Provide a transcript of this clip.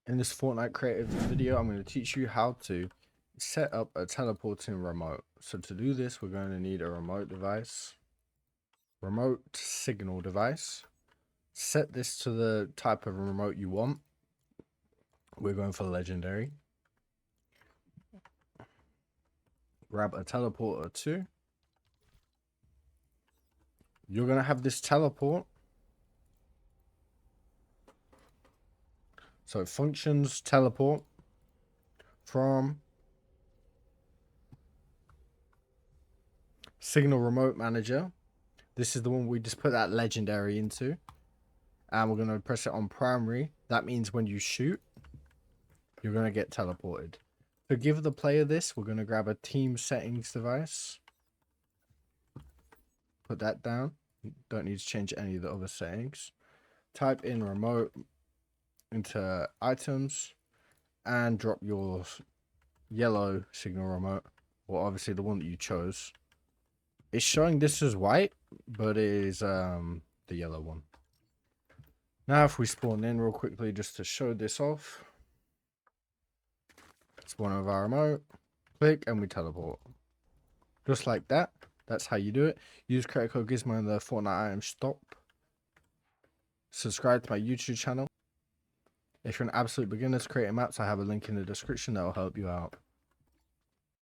In this Fortnite Creative video, I'm going to teach you how to set up a teleporting remote. So to do this, we're going to need a remote device, remote signal device. Set this to the type of remote you want. We're going for legendary. Grab a teleporter too. You're going to have this teleport. So functions teleport from signal remote manager. This is the one we just put that legendary into. And we're going to press it on primary. That means when you shoot, you're going to get teleported. To give the player this, we're going to grab a team settings device. Put that down. Don't need to change any of the other settings. Type in remote into items and drop your yellow signal remote, or obviously the one that you chose. It's showing this as white, but it is the yellow one. Now if we spawn in real quickly just to show this off, spawn over our remote, click, and we teleport. Just like that. That's how you do it. Use credit code GISMO in the Fortnite item shop. Subscribe to my YouTube channel. If you're an absolute beginner to creating maps, I have a link in the description that will help you out.